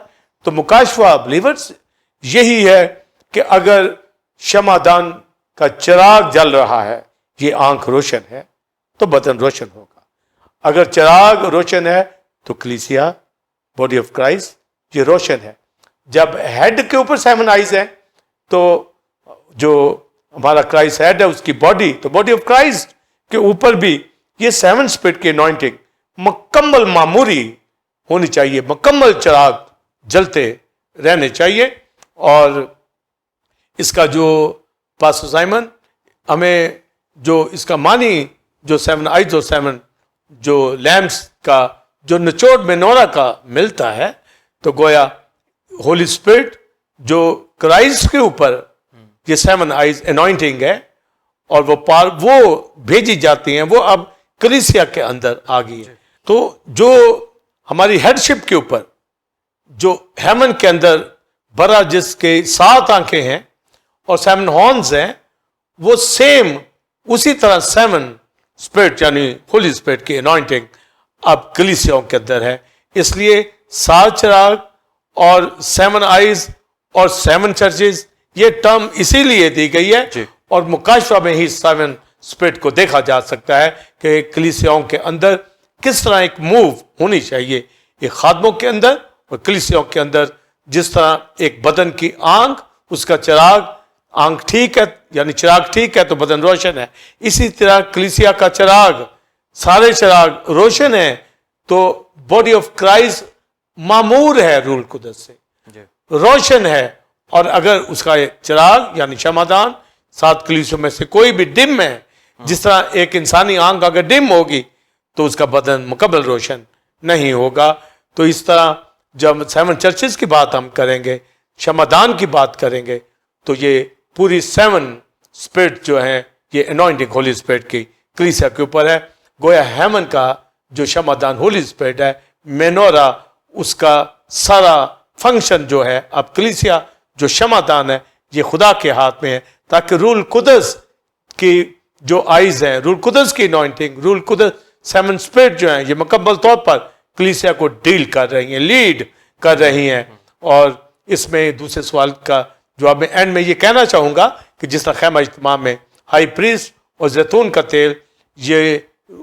تو مکاشفہ بلیورز یہی ہے کہ اگر شمعدان کا چراغ جل رہا ہے, یہ آنکھ روشن ہے, تو بدن روشن ہوگا. اگر چراغ روشن ہے تو کلیسیا, باڈی آف کرائسٹ, یہ روشن ہے. جب ہیڈ کے اوپر 7 آئیز ہیں, تو جو ہمارا کرائسٹ ہیڈ ہے اس کی باڈی, تو باڈی آف کرائسٹ کے اوپر بھی یہ 7 اسپرٹ کی انوائنٹنگ مکمل معموری ہونی چاہیے, مکمل چراغ جلتے رہنے چاہیے. اور اس کا جو پاسٹر سائمن ہمیں جو اس کا معنی جو 7 آئیز اور 7 جو لیمپس کا جو نچوڑ مینورا کا ملتا ہے, تو گویا ہولی اسپرٹ جو کرائسٹ کے اوپر یہ 7 آئیز انوائنٹنگ ہے, اور وہ بھیجی جاتی ہیں, وہ اب کلیسیا کے اندر آ گئی ہے. تو جو ہماری ہیڈشپ کے اوپر جو ہیمن کے اندر برا جس کے 7 آنکھیں ہیں اور 7 ہارنز ہیں, وہ سیم اسی طرح 7 اسپرٹ یعنی ہولی اسپرٹ کی انوائنٹنگ اب کلیسیاؤں کے اندر ہے. اس لیے 7 چراغ اور 7 آئیز اور 7 چرچز, یہ ٹرم اسی لیے دی گئی ہے, اور مکاشفہ میں ہی 7 اسپرٹ کو دیکھا جا سکتا ہے کہ کلیسیاؤں کے اندر کس طرح ایک موو ہونی چاہیے, ایک خادموں کے اندر اور کلیسیوں کے اندر جس طرح ایک بدن کی آنکھ اس کا چراغ، آنکھ ٹھیک ہے یعنی چراغ ٹھیک ہے تو بدن روشن ہے، اسی طرح کلیسیا کا چراغ، سارے چراغ روشن ہیں تو باڈی آف کرائسٹ معمور ہے روح القدس سے، روشن ہے. اور اگر اس کا چراغ یعنی شمعدان 7 کلیسیوں میں سے کوئی بھی ڈم ہے، جس طرح ایک انسانی آنکھ اگر ڈم ہوگی تو اس کا بدن مکمل روشن نہیں ہوگا. تو اس طرح جب 7 چرچز کی بات ہم کریں گے، شمعدان کی بات کریں گے، تو یہ پوری 7 اسپرٹ جو ہیں یہ انوائنٹنگ ہولی اسپرٹ کی کلیسیا کے اوپر ہے. گویا ہیمن کا جو شمعدان ہولی اسپرٹ ہے، مینورا، اس کا سارا فنکشن جو ہے، اب کلیسیا جو شمعدان ہے یہ خدا کے ہاتھ میں ہے، تاکہ روح القدس کی جو آئیز ہیں، روح القدس کی انوائنٹنگ، روح القدس 7 اسپرٹ جو ہیں یہ مکمل طور پر کلیسیا کو ڈیل کر رہی ہیں، لیڈ کر رہی ہیں. اور اس میں دوسرے سوال کا جواب میں اینڈ میں یہ کہنا چاہوں گا کہ جس طرح خیمہ اجتماع میں ہائی پریسٹ اور زیتون کا تیل یہ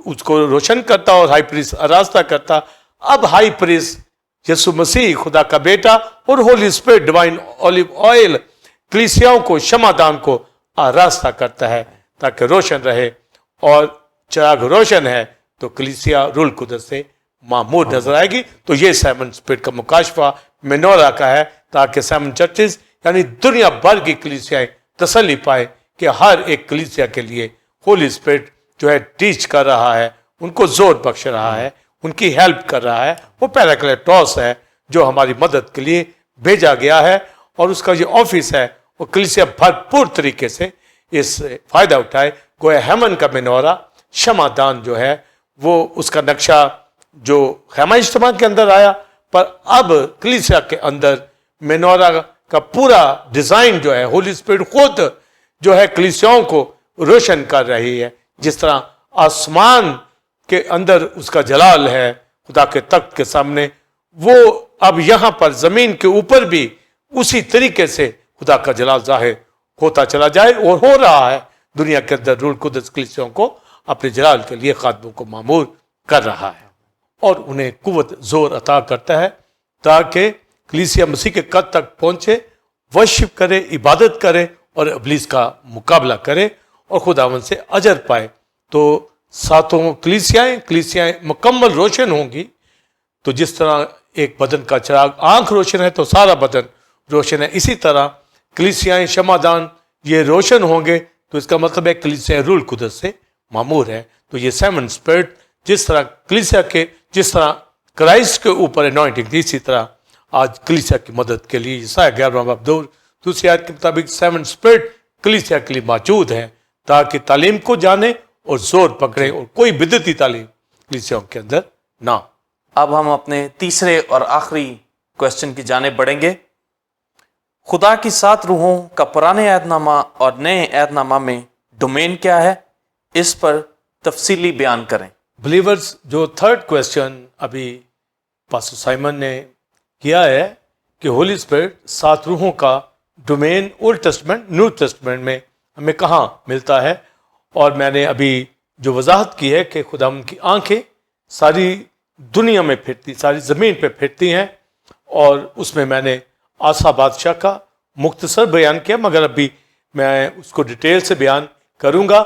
اس کو روشن کرتا اور ہائی پریسٹ آراستہ کرتا، اب ہائی پریسٹ یسوع مسیح خدا کا بیٹا اور Holy Spirit divine olive oil کلیسیاؤں کو، شمعدان کو آراستہ کرتا ہے تاکہ روشن رہے. اور چراغ روشن ہے تو کلیسیا روح القدس سے معمور نظر آئے گی. تو یہ 7 اسپرٹ کا مکاشفہ مینورا کا ہے تاکہ 7 چرچز یعنی دنیا بھر کی کلیسیائیں تسلی پائے کہ ہر ایک کلیسیا کے لیے ہولی اسپرٹ جو ہے ٹیچ کر رہا ہے، ان کو زور بخش رہا ہے، ان کی ہیلپ کر رہا ہے. وہ پیراکلیٹوس ہے جو ہماری مدد کے لیے بھیجا گیا ہے، اور اس کا یہ آفس ہے وہ کلیسیا بھرپور طریقے سے اس فائدہ اٹھائے. گویا ہیمن کا مینورا شمعدان جو ہے وہ اس کا نقشہ جو خیمہ اجتماع کے اندر آیا، پر اب کلیسیا کے اندر مینورا کا پورا ڈیزائن جو ہے ہولی اسپرٹ خود جو ہے کلیسیاؤں کو روشن کر رہی ہے. جس طرح آسمان کے اندر اس کا جلال ہے خدا کے تخت کے سامنے، وہ اب یہاں پر زمین کے اوپر بھی اسی طریقے سے خدا کا جلال ظاہر ہوتا چلا جائے، اور ہو رہا ہے. دنیا کے اندر روح القدس کلیسیوں کو اپنے جلال کے لیے خادموں کو معمور کر رہا ہے اور انہیں قوت زور عطا کرتا ہے تاکہ کلیسیا مسیح کے قد تک پہنچے، ورشپ کرے، عبادت کرے اور ابلیس کا مقابلہ کرے اور خداوند سے اجر پائے. تو 7 کلیسیائیں مکمل روشن ہوں گی. تو جس طرح ایک بدن کا چراغ آنکھ روشن ہے تو سارا بدن روشن ہے، اسی طرح کلیسیائیں شمعدان یہ روشن ہوں گے تو اس کا مطلب ہے کلیسیا روح القدس سے معمور ہے. تو یہ 7 اسپرٹ جس طرح کلیسیا کے جس طرح کرائسٹ کے اوپر انوائنٹنگ تھی، اسی طرح آج کلیسیا کی مدد کے لیے یسایہ 11واں باب 2 آیت کے مطابق 7 اسپرٹ کلیسیا کے لیے موجود ہیں تاکہ تعلیم کو جانے اور زور پکڑے اور کوئی بدعتی تعلیم کلیسیوں کے اندر نہ. اب ہم اپنے تیسرے اور آخری کوشچن کی جانب بڑھیں گے. خدا کی 7 روحوں کا پرانے عہد نامہ اور نئے عہد نامہ میں ڈومین کیا ہے، اس پر تفصیلی بیان کریں. بلیورز جو 3rd کویسچن ابھی پاسٹر سائمن نے کیا ہے کہ ہولی اسپرٹ 7 روحوں کا domain old testament new testament میں ہمیں کہاں ملتا ہے، اور میں نے ابھی جو وضاحت کی ہے کہ خدا ان کی آنکھیں ساری دنیا میں پھرتی، ساری زمین پہ پھرتی ہیں، اور اس میں نے آسا بادشاہ کا مختصر بیان کیا، مگر ابھی میں اس کو ڈیٹیل سے بیان کروں گا.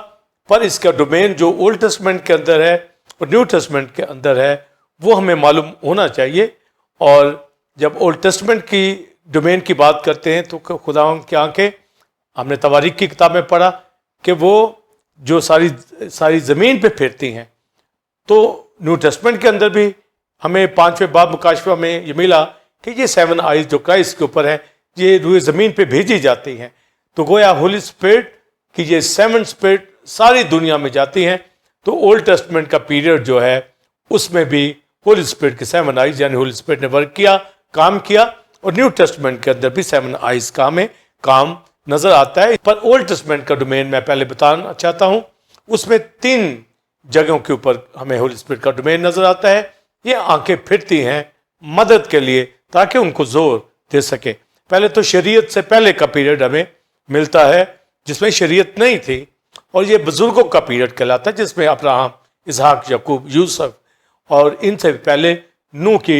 پر اس کا ڈومین جو اولڈ ٹیسٹمنٹ کے اندر ہے اور نیو ٹیسٹمنٹ کے اندر ہے وہ ہمیں معلوم ہونا چاہیے. اور جب اولڈ ٹیسٹمنٹ کی ڈومین کی بات کرتے ہیں تو خدا کی آنکھیں، ہم نے تواریخ کی کتاب میں پڑھا کہ وہ جو ساری زمین پہ پھرتی ہیں. تو نیو ٹیسٹمنٹ کے اندر بھی ہمیں 5ویں باب مکاشفہ میں یہ ملا کہ یہ 7 آئیز جو کرائسٹ کے اوپر ہے یہ روئے زمین پہ بھیجی جاتی ہیں. تو گویا ہولی اسپرٹ کی یہ 7 اسپرٹ ساری دنیا میں جاتی ہیں. تو اولڈ ٹیسٹمنٹ کا پیریڈ جو ہے اس میں بھی ہولی اسپرٹ کے 7 آئیز یعنی ہولی اسپرٹ نے ورک کیا، کام کیا، اور نیو ٹیسٹمنٹ کے اندر بھی 7 آئیز کا ہمیں کام نظر آتا ہے. پر اولڈ ٹیسٹمنٹ کا ڈومین میں پہلے بتانا چاہتا ہوں، اس میں 3 جگہوں کے اوپر ہمیں ہولی اسپرٹ کا ڈومین نظر آتا ہے. یہ آنکھیں پھرتی ہیں مدد کے لیے تاکہ ان کو زور دے سکے. پہلے تو شریعت سے پہلے کا پیریڈ ہمیں ملتا ہے جس میں شریعت نہیں تھی، اور یہ بزرگوں کا پیریڈ کہلاتا ہے جس میں ابراہم، اسحاق، یعقوب، یوسف اور ان سے پہلے نوح کی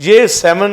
یہ 7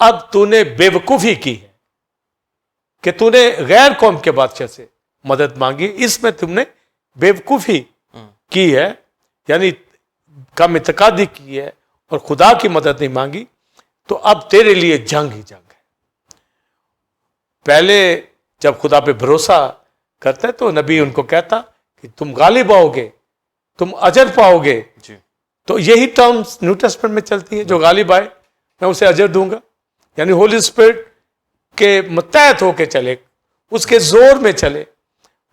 اب تو نے بیوقوفی کی ہے کہ تو نے غیر قوم کے بادشاہ سے مدد مانگی، اس میں تم نے بیوقوفی کی ہے، یعنی کم اعتقادی کی ہے اور خدا کی مدد نہیں مانگی، تو اب تیرے لیے جنگ ہی جنگ ہے۔ پہلے جب خدا پہ بھروسہ کرتے تو نبی ان کو کہتا کہ تم غالب آؤ گے، تم اجر پاؤ گے، جی تو یہی ٹرمز نیو ٹیسٹمنٹ میں چلتی ہے، جو غالب آئے میں اسے اجر دوں گا، یعنی ہولی اسپرٹ کے متحد ہو کے چلے، اس کے زور میں چلے،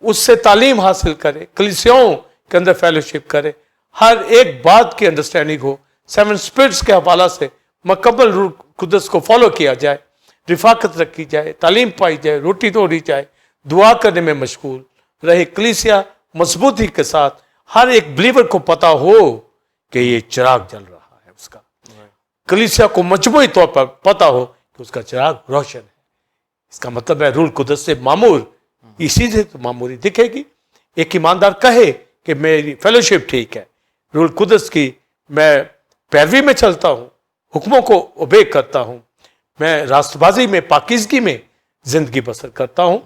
اس سے تعلیم حاصل کرے، کلیسیاؤں کے اندر فیلوشپ کرے، ہر ایک بات کی انڈرسٹینڈنگ ہو، 7 اسپرٹس کے حوالہ سے مکمل روح قدس کو فالو کیا جائے، رفاقت رکھی جائے، تعلیم پائی جائے، روٹی توڑی جائے، دعا کرنے میں مشغول رہے، کلیسیا مضبوطی کے ساتھ ہر ایک بلیور کو پتا ہو کہ یہ چراغ جل رہا ہے اس کا، کلیسیا کو مجموعی طور پر پتا ہو کہ اس کا چراغ روشن ہے۔ اس کا مطلب ہے روح القدس سے معمور، اسی سے تو معموری دکھے گی۔ ایک ایماندار کہے کہ میری فیلوشپ ٹھیک ہے، روح القدس کی میں پیروی میں چلتا ہوں، حکموں کو اوبے کرتا ہوں، میں راست بازی میں پاکیزگی میں زندگی بسر کرتا ہوں،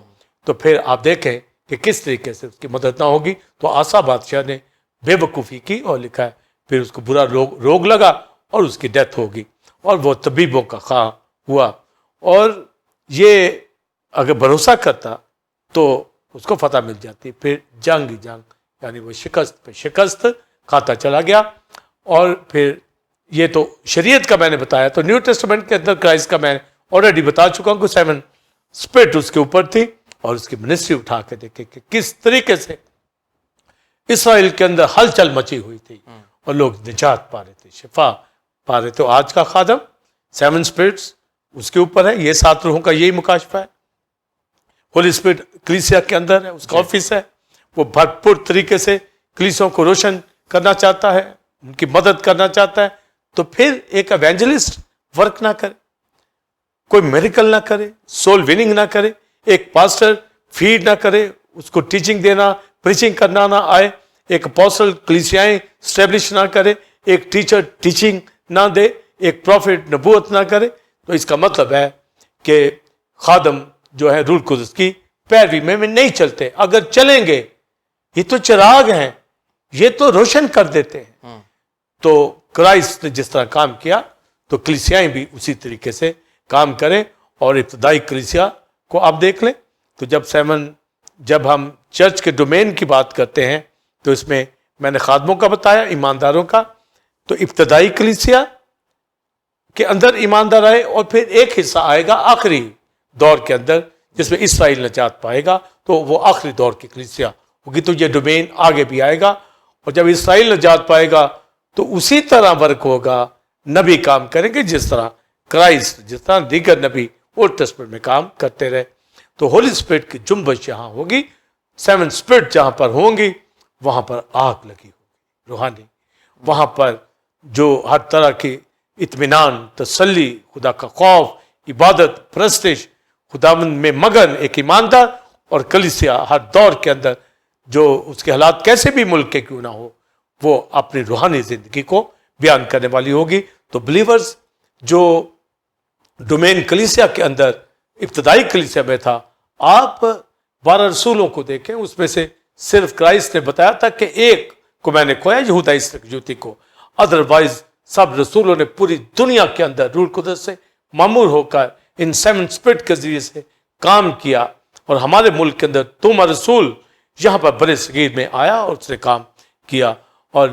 تو پھر آپ دیکھیں کہ کس طریقے سے اس کی مدد نہ ہوگی۔ تو آسا بادشاہ نے بے وقوفی کی اور لکھا ہے پھر اس کو برا روگ لگا اور اس کی ڈیتھ ہوگی، اور وہ طبیبوں کا خواہ ہوا، اور یہ اگر بھروسہ کرتا تو اس کو فتح مل جاتی۔ پھر جنگ ہی جنگ، یعنی وہ شکست پہ شکست کھاتا چلا گیا۔ اور پھر یہ تو شریعت کا میں نے بتایا، تو نیو ٹیسٹمنٹ کے اندر کرائسٹ کا میں آلریڈی بتا چکا ہوں کہ 7 اسپرٹ اس کے اوپر تھی، اور اس کی منسٹری اٹھا کے دیکھے کہ کس طریقے سے اسرائیل کے اندر ہلچل مچی ہوئی تھی اور لوگ نجات پا رہے تھے، شفا پا رہے تھے۔ آج کا خادم 7 اسپرٹس اس کے اوپر ہے، یہ 7 روحوں کا یہی مکاشفہ ہے۔ ہولی اسپرٹ کلیسیا کے اندر ہے، اس کا آفس ہے، وہ بھرپور طریقے سے کلیسیوں کو روشن کرنا چاہتا ہے، ان کی مدد کرنا چاہتا ہے۔ تو پھر ایک ایونجلسٹ ورک نہ کرے، کوئی میریکل نہ کرے، سول وننگ نہ کرے، ایک پاسٹر فیڈ نہ کرے، اس کو ٹیچنگ دینا، پریچنگ کرنا نہ آئے، ایک اپوسٹل کلیسیائیں اسٹیبلش نہ کرے، ایک ٹیچر ٹیچنگ نہ دے، ایک پروفٹ نبوت نہ کرے، تو اس کا مطلب ہے کہ خادم جو ہے روح القدس کی پیروی میں نہیں چلتے۔ اگر چلیں گے، یہ تو چراغ ہیں، یہ تو روشن کر دیتے ہیں۔ تو کرائسٹ نے جس طرح کام کیا تو کلیسیائیں بھی اسی طریقے سے کام کریں۔ اور ابتدائی کلیسیا کو آپ دیکھ لیں تو جب ہم چرچ کے ڈومین کی بات کرتے ہیں تو اس میں نے خادموں کا بتایا، ایمانداروں کا، تو ابتدائی کلیسیا کے اندر ایماندار آئے، اور پھر ایک حصہ آئے گا آخری دور کے اندر جس میں اسرائیل نجات پائے گا، تو وہ آخری دور کی کلیسیا ہوگی۔ تو یہ ڈومین آگے بھی آئے گا، اور جب اسرائیل نجات پائے گا تو اسی طرح ورک ہوگا، نبی کام کریں گے جس طرح کرائسٹ، جس طرح دیگر نبی اولڈ ٹیسٹمنٹ میں کام کرتے رہے۔ تو ہولی اسپرٹ کی جنبش یہاں ہوگی، 7 اسپرٹ جہاں پر ہوں گی وہاں پر آگ لگی ہوگی روحانی، وہاں پر جو ہر طرح کی اطمینان، تسلی، خدا کا خوف، عبادت، پرستش، خداوند میں مگن ایک ایماندار اور کلیسیا ہر دور کے اندر، جو اس کے حالات کیسے بھی ملک کے کیوں نہ ہو، وہ اپنی روحانی زندگی کو بیان کرنے والی ہوگی۔ تو بلیورز جو ڈومین کلیسیا کے اندر ابتدائی کلیسیا میں تھا، آپ 12 رسولوں کو دیکھیں، اس میں سے صرف کرائسٹ نے بتایا تھا کہ ایک کو میں نے کھویا، یہودا اسکریوتی کو، ادروائز سب رسولوں نے پوری دنیا کے اندر روح القدس سے معمور ہو کر ان 7 اسپرٹ کے ذریعے سے کام کیا۔ اور ہمارے ملک کے اندر توما رسول یہاں پر برے صغیر میں آیا اور اس نے کام کیا، اور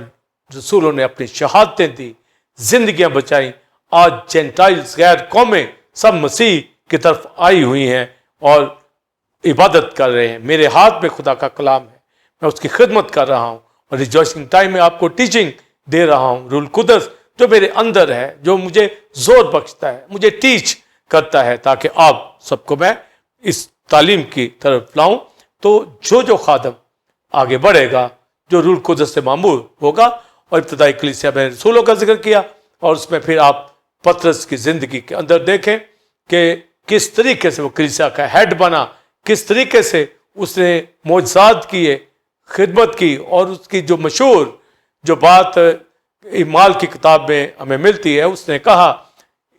رسولوں نے اپنی شہادتیں دی، زندگیاں بچائیں۔ آج جینٹائلز، غیر قومیں سب مسیح کی طرف آئی ہوئی ہیں اور عبادت کر رہے ہیں۔ میرے ہاتھ میں خدا کا کلام ہے، میں اس کی خدمت کر رہا ہوں، اور ریجوائسنگ ٹائم میں آپ کو ٹیچنگ دے رہا ہوں۔ روح القدس جو میرے اندر ہے، جو مجھے زور بخشتا ہے، مجھے ٹیچ کرتا ہے، تاکہ آپ سب کو میں اس تعلیم کی طرف لاؤں۔ تو جو خادم آگے بڑھے گا، جو روح القدس سے معمور ہوگا، اور ابتدائی کلیسیا میں رسولوں کا ذکر کیا، اور اس میں پھر آپ پطرس کی زندگی کے اندر دیکھیں کہ کس طریقے سے وہ کلیسیا کا ہیڈ بنا، کس طریقے سے اس نے معجزات کیے، خدمت کی، اور اس کی جو مشہور جو بات اعمال کی کتاب میں ہمیں ملتی ہے، اس نے کہا